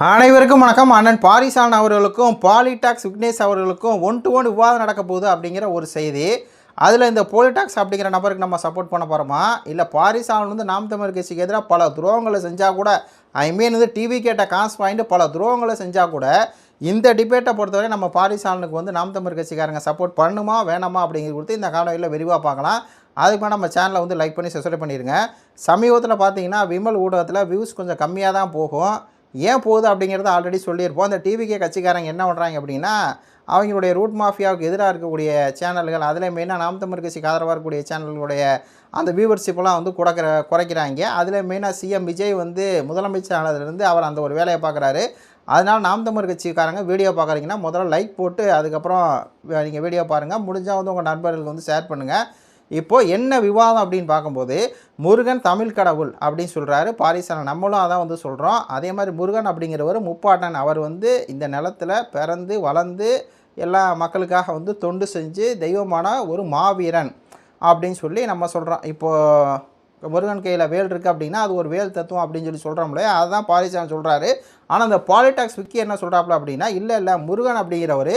அனைவருக்கும் வணக்கம். அண்ணன் பாரிசாலன் அவர்களுக்கும் பாலிடாக்ஸ் விக்னேஷ் அவர்களுக்கும் 1-to-1 விவாதம் நடக்க போகுது அப்படிங்கிற ஒரு செய்தி. அதில் இந்த பாலிடாக்ஸ் அப்படிங்கிற நபருக்கு நம்ம சப்போர்ட் பண்ண போகிறோமா, இல்லை பாரிசாலன் வந்து நாம் தமிழர் கட்சிக்கு எதிராக பல துரோகங்களை செஞ்சால் கூட, வந்து டிவி கேட்ட காசு வாங்கிட்டு பல துரோகங்களை செஞ்சால் கூட, இந்த டிபேட்டை பொறுத்தவரை நம்ம பாரிசாலனுக்கு வந்து நாம் தமிழர் கட்சிக்காரங்க சப்போர்ட் பண்ணுமா வேணாமா அப்படிங்கிறது கொடுத்து இந்த காலையில் விரிவாக பார்க்கலாம். அதுக்கு மேலே நம்ம சேனலை வந்து லைக் பண்ணி சப்ஸ்கிரைப் பண்ணிடுங்க. சமீபத்தில் பார்த்தீங்கன்னா விமல் ஊடகத்தில் வியூஸ் கொஞ்சம் கம்மியாக தான் போகும். ஏன் போகுது அப்படிங்கிறத ஆல்ரெடி சொல்லியிருப்போம். அந்த டிவிகே கட்சிக்காரங்க என்ன பண்ணுறாங்க அப்படின்னா, அவங்களுடைய ரூட் மாஃபியாவுக்கு எதிராக இருக்கக்கூடிய சேனல்கள், அதில் மெயினாக நாம் தமிழர் கட்சிக்கு ஆதரவாக இருக்கக்கூடிய சேனல்களுடைய அந்த வியூவர்ஷிப்பெல்லாம் வந்து குறைக்கிறாங்க. அதில் மெயினாக சிஎம் விஜய் வந்து முதலமைச்சர் ஆனதுலேருந்து அவர் அந்த ஒரு வேலையை பார்க்குறாரு. அதனால் நாம் தமிழர் கட்சிக்காரங்க வீடியோ பார்க்குறீங்கன்னா முதல்ல லைக் போட்டு அதுக்கப்புறம் நீங்கள் வீடியோ பாருங்கள். முடிஞ்சால் வந்து உங்கள் நண்பர்களுக்கு வந்து ஷேர் பண்ணுங்கள். இப்போது என்ன விவாதம் அப்படின்னு பார்க்கும்போது, முருகன் தமிழ் கடவுள் அப்படின்னு சொல்கிறாரு பாரிசாலன். நம்மளும் அதான் வந்து சொல்கிறோம். அதே மாதிரி முருகன் அப்படிங்கிறவர் முப்பாட்டன். அவர் வந்து இந்த நிலத்தில் பிறந்து வளர்ந்து எல்லா மக்களுக்காக வந்து தொண்டு செஞ்சு தெய்வமான ஒரு மாவீரன் அப்படின்னு சொல்லி நம்ம சொல்கிறோம். இப்போது முருகன் கையில் வேல் இருக்குது அப்படின்னா அது ஒரு வேல் தத்துவம் அப்படின்னு சொல்லி சொல்கிறோம்ல, அதுதான் பாரிசாலன் சொல்கிறாரு. ஆனால் அந்த பாலிடாக்ஸ் விக்கி என்ன சொல்கிறாப்புல அப்படின்னா, இல்லை முருகன் அப்படிங்கிறவர்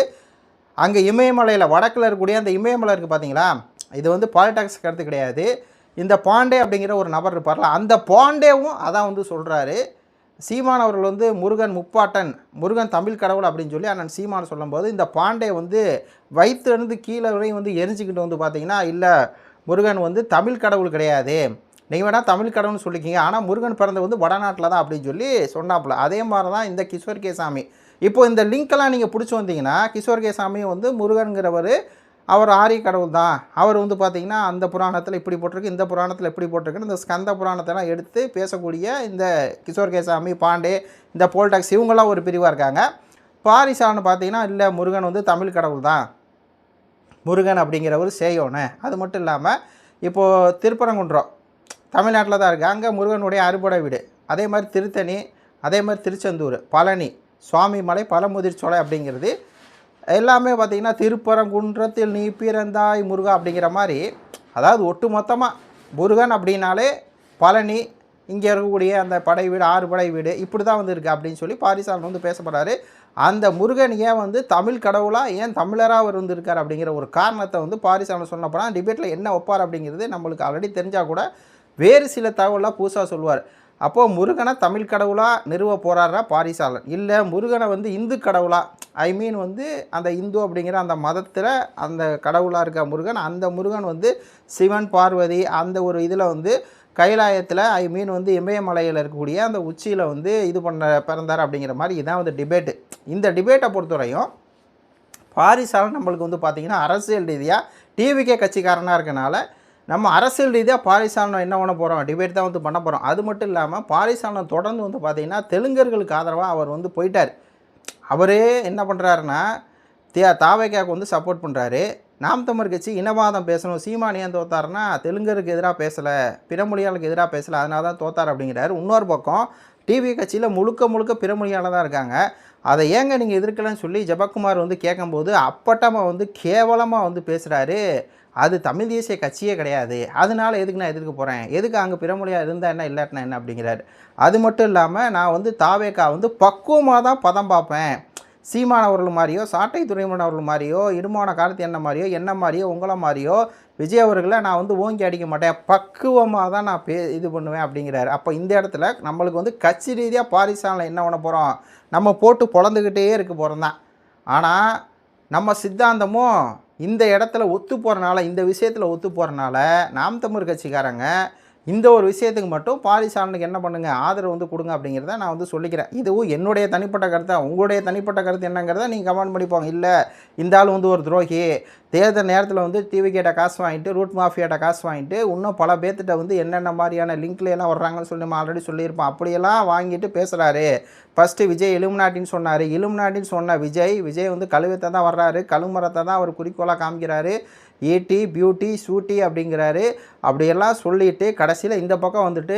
அங்கே இமயமலையில் வடக்கில் இருக்கக்கூடிய அந்த இமயமலை இருக்குது பார்த்தீங்களா, இது வந்து பாலிடாக்ஸ் கருத்து கிடையாது. இந்த பாண்டே அப்படிங்கிற ஒரு நபர் இருப்பார்ல, அந்த பாண்டேவும் அதான் வந்து சொல்கிறாரு. சீமான் அவர்கள் வந்து முருகன் முப்பாட்டன், முருகன் தமிழ் கடவுள் அப்படின்னு சொல்லி அண்ணன் சீமான் சொல்லும்போது, இந்த பாண்டே வந்து வயிற்றுலேருந்து கீழே வரையும் வந்து எரிஞ்சிக்கிட்டு வந்து பார்த்தீங்கன்னா, இல்லை முருகன் வந்து தமிழ் கடவுள் கிடையாது, நீங்கள் வேணால் தமிழ் கடவுள்னு சொல்லிக்கிங்க, ஆனால் முருகன் பிறந்த வந்து வடநாட்டில் தான் அப்படின்னு சொல்லி சொன்னாப்புல. அதே மாதிரி தான் இந்த கிஷோர் கே சாமி. இப்போது இந்த லிங்க்கெல்லாம் நீங்கள் பிடிச்சி வந்தீங்கன்னா, கிஷோர் கே சாமி வந்து முருகன்கிறவர் அவர் ஆரிய கடவுள் தான். அவர் வந்து பார்த்திங்கன்னா அந்த புராணத்தில் இப்படி போட்டிருக்கு, இந்த புராணத்தில் எப்படி போட்டிருக்குன்னு இந்த ஸ்கந்த புராணத்தெல்லாம் எடுத்து பேசக்கூடிய இந்த கிஷோர் கே சாமி, பாண்டே, இந்த போல்டாக்ஸ் இவங்கெல்லாம் ஒரு பிரிவாக இருக்காங்க. பாரிசாலன் பார்த்திங்கன்னா இல்லை முருகன் வந்து தமிழ் கடவுள் தான், முருகன் அப்படிங்கிறவர் சேயோன்னு. அது மட்டும் இல்லாமல் இப்போது திருப்பரங்குன்றம் தமிழ்நாட்டில் தான் இருக்குது, அங்கே முருகனுடைய அறுபடை வீடு. அதே மாதிரி திருத்தணி, அதே மாதிரி திருச்செந்தூர், பழனி, சுவாமிமலை, பழமுதிர்ச்சோலை அப்படிங்கிறது எல்லாமே பார்த்திங்கன்னா திருப்பரங்குன்றத்தில் நீ பிறந்தாய் முருகா அப்படிங்கிற மாதிரி, அதாவது ஒட்டு மொத்தமாக முருகன் அப்படின்னாலே பழனி, இங்கே இருக்கக்கூடிய அந்த படை வீடு, 6 படை வீடு இப்படி தான் வந்து இருக்குது அப்படின்னு சொல்லி பாரிசாலன் வந்து பேசப்படுறாரு. அந்த முருகன் ஏன் வந்து தமிழ் கடவுளாக, ஏன் தமிழராக அவர் வந்து இருக்கார் அப்படிங்கிற ஒரு காரணத்தை வந்து பாரிசாலன் சொன்னப்போனால் டிபேட்டில் என்ன வைப்பார் அப்படிங்கிறது நம்மளுக்கு ஆல்ரெடி தெரிஞ்சால் கூட வேறு சில தகவலாக புதுசாக சொல்லுவார். அப்போது முருகனை தமிழ் கடவுளாக நிறுவ போகிறாரா பாரிசாலன், இல்லை முருகனை வந்து இந்து கடவுளாக, வந்து அந்த இந்து அப்படிங்கிற அந்த மதத்தில் அந்த கடவுளாக இருக்க முருகன், அந்த முருகன் வந்து சிவன் பார்வதி அந்த ஒரு இதில் வந்து கைலாயத்தில் வந்து இமயமலையில் இருக்கக்கூடிய அந்த உச்சியில் வந்து இது பிறந்தார் அப்படிங்கிற மாதிரி இதான் வந்து டிபேட்டு. இந்த டிபேட்டை பொறுத்தவரையும் பாரிசாலன் நம்மளுக்கு வந்து பார்த்திங்கன்னா அரசியல் ரீதியாக டிவிகே கட்சிக்காரனாக இருக்கனால நம்ம அரசியல் ரீதியாக பாரிசாலன் என்ன பண்ண போகிறோம், டிபேட் தான் வந்து பண்ண போகிறோம். அது மட்டும் இல்லாமல் பாரிசாலன் தொடர்ந்து வந்து பார்த்திங்கன்னா தெலுங்கர்களுக்கு ஆதரவாக அவர் வந்து போயிட்டார். அவரே என்ன பண்ணுறாருன்னா தாவேக்காவுக்கு வந்து சப்போர்ட் பண்ணுறாரு. நாம் தமிழர் கட்சி இனவாதம் பேசணும், சீமான் ஏன் தோத்தாருன்னா தெலுங்கருக்கு எதிராக பேசலை, பிறமொழியாளுக்கு எதிராக பேசலை, அதனால தான் தோத்தார் அப்படிங்கிறாரு. இன்னொரு பக்கம் டிவி கட்சியில் முழுக்க பிறமொழியால் தான் இருக்காங்க. அதை ஏங்க நீங்கள் எதிர்க்கலன்னு சொல்லி ஜெபக்குமார் வந்து கேட்கும்போது அப்பட்டமாக வந்து கேவலமாக வந்து பேசுகிறாரு. அது தமிழ் தேசிய கட்சியே கிடையாது, அதனால் எதுக்கு நான் எதிர்க்க போகிறேன், எதுக்கு அங்கே பிறமொழியாக இருந்தால் என்ன இல்லாட்டினா என்ன அப்படிங்கிறாரு. அது மட்டும் இல்லாமல் நான் வந்து தாவேக்கா வந்து பக்குவமாக தான் பதம் பார்ப்பேன், சீமான் அவர்கள் மாதிரியோ, சாட்டை துரைமுருகன் அவர்கள் மாதிரியோ, இடுமான காலத்து என்ன மாதிரியோ, என்ன மாதிரியோ, உங்களை மாதிரியோ விஜய் அவர்களை நான் வந்து ஓங்கி அடிக்க மாட்டேன், பக்குவமாக தான் நான் இது பண்ணுவேன் அப்படிங்கிறாரு. அப்போ இந்த இடத்துல நம்மளுக்கு வந்து கட்சி ரீதியாக பாரிசாலன் என்ன பண்ண போகிறோம், நம்ம போட்டு பொழந்துக்கிட்டே இருக்க போகிறோம் தான். ஆனால் நம்ம சித்தாந்தமும் இந்த இடத்துல ஒத்து போகிறனால, இந்த விஷயத்தில் ஒத்து போகிறனால நாம் தமிழர் கட்சிக்காரங்க இந்த ஒரு விஷயத்துக்கு மட்டும் பாரிசாலனுக்கு என்ன பண்ணுங்கள், ஆதரவு வந்து கொடுங்க அப்படிங்கிறத நான் வந்து சொல்லிக்கிறேன். இதுவும் என்னுடைய தனிப்பட்ட கருத்தை, உங்களுடைய தனிப்பட்ட கருத்து என்னங்கிறத நீங்கள் கமெண்ட் பண்ணிப்போங்க. இல்லை இந்த ஆள் வந்து ஒரு துரோகி, தேர்தல் நேரத்தில் வந்து டிவிகேட்ட காசு வாங்கிட்டு, ரூட் மாஃபியாட்ட காசு வாங்கிட்டு, இன்னும் பல பேர்த்திட்ட வந்து என்னென்ன மாதிரியான லிங்க்லாம் வர்றாங்கன்னு சொல்லி நம்ம ஆல்ரெடி சொல்லியிருப்போம். அப்படியெல்லாம் வாங்கிட்டு பேசுகிறாரு. ஃபஸ்ட்டு விஜய் இலுமினாட்டின்னு சொன்னார். இலுமினாட்டின்னு சொன்ன விஜய் வந்து கழுவத்தை தான் வர்றாரு, கழுமரத்தை தான் அவர் குறிக்கோளாக காமிக்கிறாரு, ஈட்டி பியூட்டி சூட்டி அப்படிங்கிறாரு. அப்படியெல்லாம் சொல்லிவிட்டு கடைசியில் இந்த பக்கம் வந்துட்டு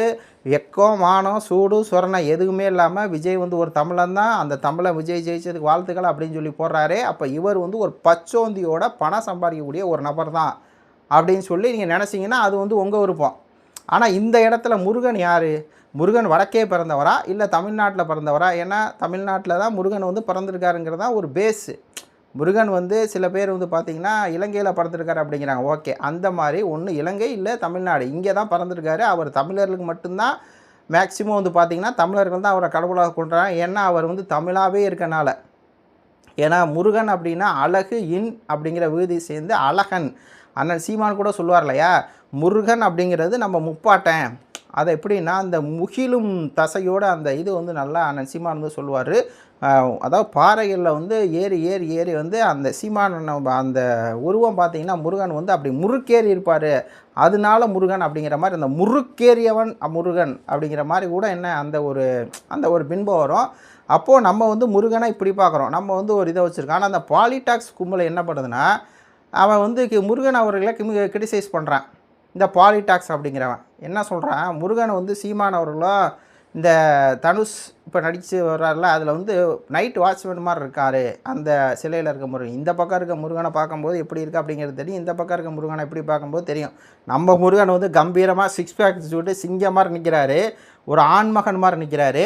வெக்கம் மானம் சூடு சொரணை எதுவுமே இல்லாமல் விஜய் வந்து ஒரு தமிழன் தான், அந்த தமிழை விஜய் ஜெயிச்சதுக்கு வாழ்த்துக்கள் அப்படின்னு சொல்லி போடுறாரு. அப்போ இவர் வந்து ஒரு பச்சோந்தியோட பணம் சம்பாதிக்கக்கூடிய ஒரு நபர் தான் அப்படின்னு சொல்லி நீங்கள் நினச்சிங்கன்னா அது வந்து உங்கள் விருப்பம். ஆனால் இந்த இடத்துல முருகன் யார்? முருகன் வடக்கே பிறந்தவரா இல்லை தமிழ்நாட்டில் பிறந்தவரா? ஏன்னா தமிழ்நாட்டில் தான் முருகன் வந்து பிறந்திருக்காருங்கிறதா ஒரு பேஸு. முருகன் வந்து சில பேர் வந்து பார்த்திங்கன்னா இலங்கையில் பிறந்திருக்காரு அப்படிங்கிறாங்க. ஓகே, அந்த மாதிரி ஒன்று இலங்கை இல்லை தமிழ்நாடு, இங்கே தான் பிறந்திருக்காரு. அவர் தமிழர்களுக்கு மட்டும்தான் மேக்சிமம் வந்து பார்த்திங்கன்னா தமிழர்கள் தான் அவரை கடவுளாக கொண்டாங்க. ஏன்னா அவர் வந்து தமிழாகவே இருக்கனால. ஏன்னா முருகன் அப்படின்னா அழகு இன் அப்படிங்கிற விகுதி சேர்ந்து அழகன். அண்ணன் சீமான் கூட சொல்லுவார் இல்லையா, முருகன் அப்படிங்கிறது நம்ம முப்பாட்டன். அதை எப்படின்னா அந்த முகிலும் தசையோடு அந்த இது வந்து நல்லா அண்ணன் சீமான் வந்து சொல்லுவார். அதாவது பாறைகளில் வந்து ஏறி ஏறி ஏறி வந்து அந்த சீமான் அந்த உருவம் பார்த்திங்கன்னா முருகன் வந்து அப்படி முறுக்கேறி இருப்பார். அதனால முருகன் அப்படிங்கிற மாதிரி அந்த முறுக்கேறியவன் முருகன் அப்படிங்கிற மாதிரி கூட என்ன அந்த ஒரு பின்பம் வரும். அப்போது நம்ம வந்து முருகனை இப்படி பார்க்குறோம், நம்ம வந்து ஒரு இதை வச்சுருக்கோம். ஆனால் அந்த பாலிடாக்ஸ் கும்பலை என்ன பண்ணுதுன்னா, அவன் வந்து முருகன் அவர்களை கிரிட்டிசைஸ் பண்ணுறான். இந்த பாலிடாக்ஸ் அப்படிங்கிறவன் என்ன சொல்கிறான், முருகனை வந்து சீமான் அவர்களும் இந்த தனுஷ் இப்போ நடித்து வர்றாருல, அதில் வந்து நைட் வாட்ச்மேன் மாதிரி இருக்கார் அந்த சிலையில் இருக்க முருகன். இந்த பக்கம் இருக்க முருகனை பார்க்கும்போது எப்படி இருக்குது அப்படிங்கிறது தெரியும், இந்த பக்கம் இருக்க முருகனை எப்படி பார்க்கும்போது தெரியும். நம்ம முருகன் வந்து கம்பீரமாக 6 பேக் சொல்லிட்டு சிங்கம் மாதிரி நிற்கிறாரு, ஒரு ஆண்மகன் மாதிரி நிற்கிறாரு.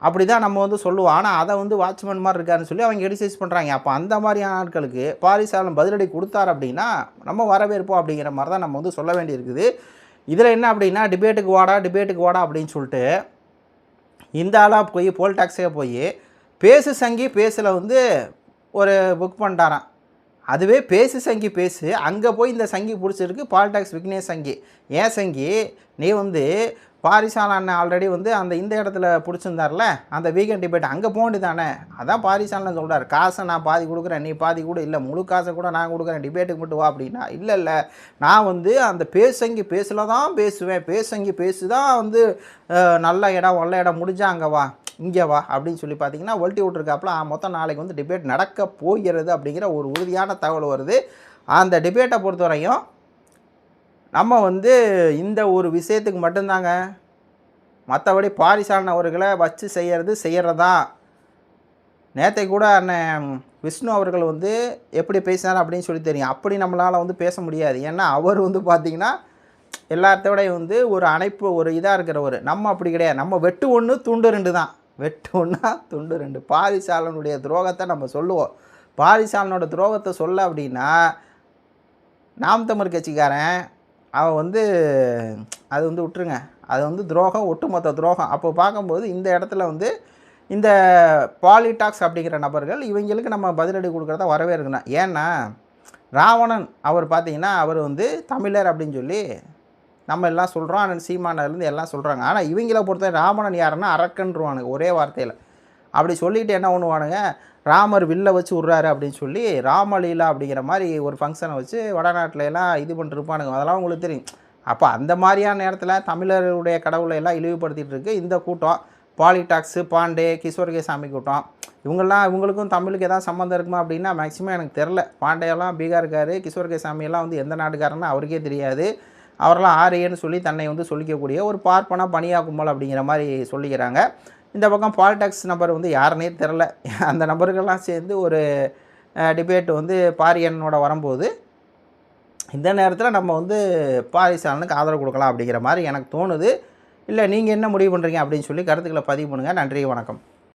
அப்படி தான் நம்ம வந்து சொல்லுவோம். ஆனால் அதை வந்து வாட்ச்மேன் மாதிரி இருக்காருன்னு சொல்லி அவங்க கிரிட்டிசைஸ் பண்ணுறாங்க. அப்போ அந்த மாதிரியான ஆட்களுக்கு பாரிசாலன் பதிலடி கொடுத்தார் அப்படின்னா நம்ம வரவேற்போம் அப்படிங்கிற மாதிரி தான் நம்ம வந்து சொல்ல வேண்டியிருக்குது. இதில் என்ன அப்படின்னா, டிபேட்டுக்கு வாடா அப்படின்னு சொல்லிட்டு இந்த ஆளாக போய் போல் டாக்ஸே போய் பேசு சங்கி பேசில் வந்து ஒரு புக் பண்ணிட்டாரான். அதுவே பேசு சங்கி பேசு, அங்கே போய் இந்த சங்கி பிடிச்சிருக்கு பாலிடாக்ஸ் விக்னேஷ் சங்கி. ஏன் சங்கி, நீ வந்து பாரிசாலன் அண்ணன் ஆல்ரெடி வந்து இந்த இடத்துல பிடிச்சிருந்தார்ல அந்த வீக்கெண்ட் டிபேட், அங்கே போண்டி தானே. அதான் பாரிசாலன் சொல்கிறார், காசை நான் பாதி கொடுக்குறேன், நீ பாதி கூட இல்லை, முழு காசை கூட நான் கொடுக்குறேன், டிபேட்டுக்கு மட்டும் வா அப்படின்னா. இல்லை நான் வந்து அந்த பேசங்கி பேசில் தான் பேசுவேன், பேசங்கி பேசு தான் வந்து நல்ல இடம் நல்ல இடம் முடிஞ்சா அங்கே வா இங்கே வா அப்படின்னு சொல்லி பார்த்தீங்கன்னா ஒல்ட்டி விட்ருக்காப்புல. மொத்தம் நாளைக்கு வந்து டிபேட் நடக்க போகிறது அப்படிங்கிற ஒரு உறுதியான தகவல் வருது. அந்த டிபேட்டை பொறுத்தவரையும் நம்ம வந்து இந்த ஒரு விஷயத்துக்கு மட்டும்தாங்க, மற்றபடி பாரிசாலன் அவர்களை வச்சு செய்கிறதா. நேற்றை கூட அண்ணன் விஷ்ணு அவர்கள் வந்து எப்படி பேசினார் அப்படின்னு சொல்லி தெரியும். அப்படி நம்மளால் வந்து பேச முடியாது. ஏன்னா அவர் வந்து பார்த்திங்கன்னா எல்லாத்தோடையும் வந்து ஒரு அணைப்பு ஒரு இதாக இருக்கிறவர். நம்ம அப்படி கிடையாது. நம்ம வெட்டு 1 துண்டு 2 தான். வெட்டு 1 துண்டு 2. பாரிசாலனுடைய துரோகத்தை நம்ம சொல்லுவோம். பாரிசாலனோட துரோகத்தை சொல்ல அப்படின்னா நாம் தமிழ் கட்சிக்காரன் அவன் வந்து அது வந்து விட்டுருங்க, அது வந்து துரோகம், ஒட்டுமொத்த துரோகம். அப்போ பார்க்கும்போது இந்த இடத்துல வந்து இந்த பாலிடாக்ஸ் அப்படிங்கிற நபர்கள் இவங்களுக்கு நம்ம பதிலடி கொடுக்குறத வரவேற்கணும். ஏன்னா ராவணன் அவர் பார்த்திங்கன்னா அவர் வந்து தமிழர் அப்படின்னு சொல்லி நம்ம எல்லாம் சொல்கிறோம், ஆனால் சீமானிலேருந்து எல்லாம் சொல்கிறாங்க. ஆனால் இவங்கள பொறுத்த ராவணன் யாருன்னா அரக்கன்றுவானுங்க ஒரே வார்த்தையில். அப்படி சொல்லிவிட்டு என்ன பண்ணுவானுங்க, ராமர் வில்லை வச்சு விட்றாரு அப்படின்னு சொல்லி ராமலீலா அப்படிங்கிற மாதிரி ஒரு ஃபங்க்ஷனை வச்சு வடநாட்டில் எல்லாம் இது பண்ணிருப்பானுங்க. அதெல்லாம் உங்களுக்கு தெரியும். அப்போ அந்த மாதிரியான நேரத்தில் தமிழருடைய கடவுளை எல்லாம் இழிவுபடுத்திகிட்டு இருக்கு இந்த கூட்டம். பாலிடாக்ஸு, பாண்டே, கிஷோர்கேசாமி கூட்டம், இவங்களுக்கும் தமிழுக்கு எதாவது சம்மந்தம் இருக்குமா அப்படின்னா மேக்ஸிமம் எனக்கு தெரில. பாண்டேயெல்லாம் பீகாருக்காரு, கிஷோர்கேசாமியெல்லாம் வந்து எந்த நாட்டுக்காரன்னு அவருக்கே தெரியாது. அவரெல்லாம் ஆரியன்னு சொல்லி தன்னை வந்து சொல்லிக்கக்கூடிய ஒரு பார்ப்பனா பனியா கும்பல் அப்படிங்கிற மாதிரி சொல்லிக்கிறாங்க. இந்த பக்கம் பாலிடாக்ஸ் நபர் வந்து யாருன்னே தெரில. அந்த நபர்கள்லாம் சேர்ந்து ஒரு டிபேட் வந்து பாரியனோட வரும்போது இந்த நேரத்தில் நம்ம வந்து பாரிசாலனுக்கு ஆதரவு கொடுக்கலாம் அப்படிங்கிற மாதிரி எனக்கு தோணுது. இல்லை நீங்கள் என்ன முடிவு பண்ணுறீங்க அப்படின்னு சொல்லி கருத்துக்களை பதிவு பண்ணுங்கள். நன்றி, வணக்கம்.